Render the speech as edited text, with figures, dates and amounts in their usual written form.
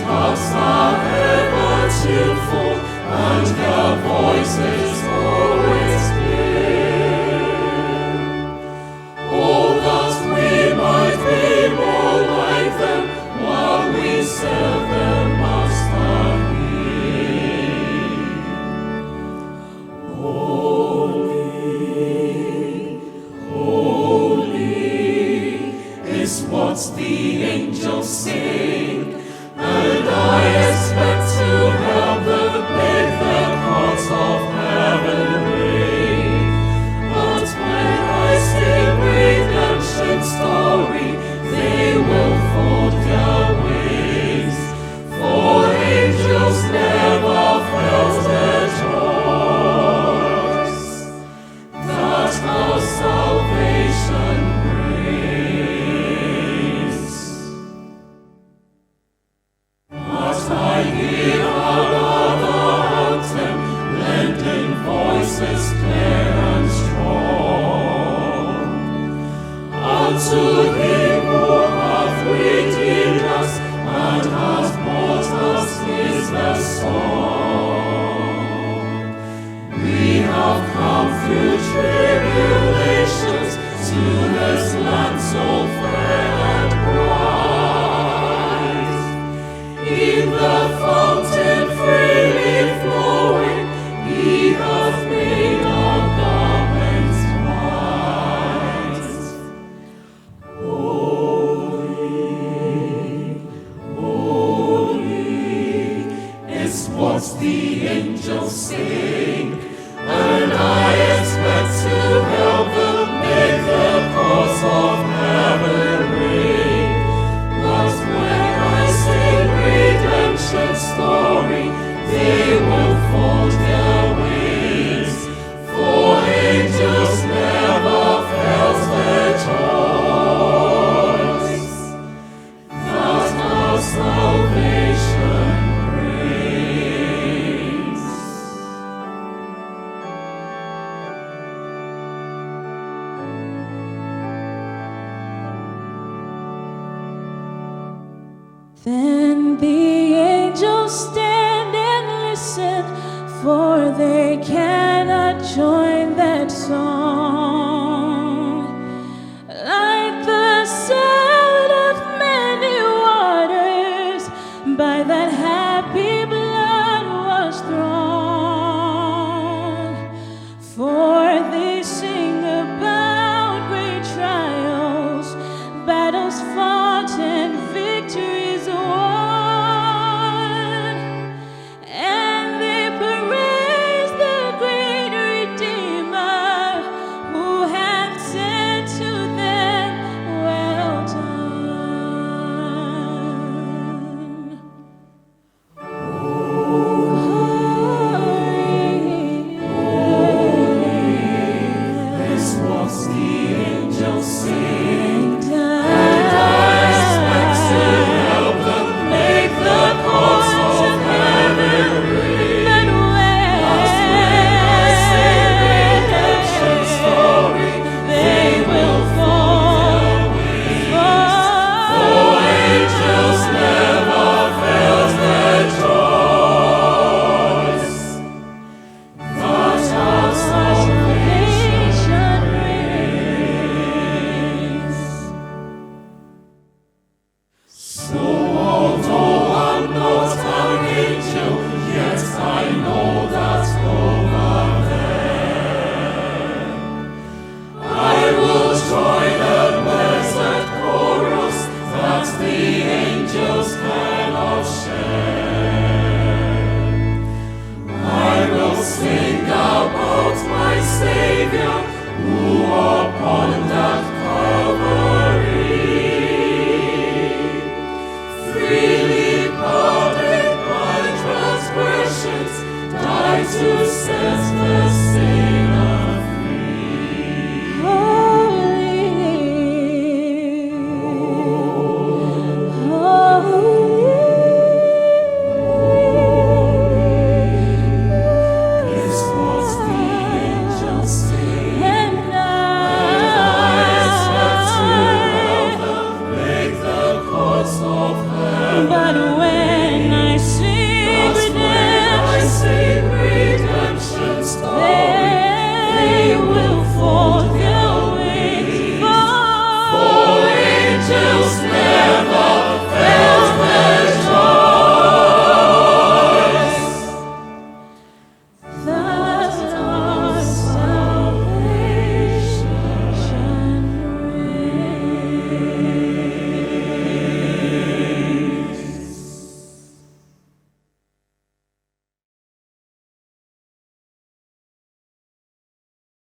tops are ever tuneful, and their voices always clear. Oh, that we might be more like them while we serve the Master here. Holy, holy is what the angels sing, and I expect to help them make the chords of heaven ring. But when I sing redemption story, they will fold their wings, for angels never felt the joys that our salvation brings. But I hear another anthem, lending voices clear and strong. Unto Him who hath redeemed us and hath brought us is the song. We have come through tribulations to this land so fair and bright. In the fountain freely flowing, He hath made our garments white. Holy, holy is what the angels sing, and I expect to help them make the chords of heaven ring. But when I sing redemption story, they will fold their wings, for angels never felt the joys that our salvation brings. Then the angels stand and listen, for they cannot join that song. Like the sound of many waters by that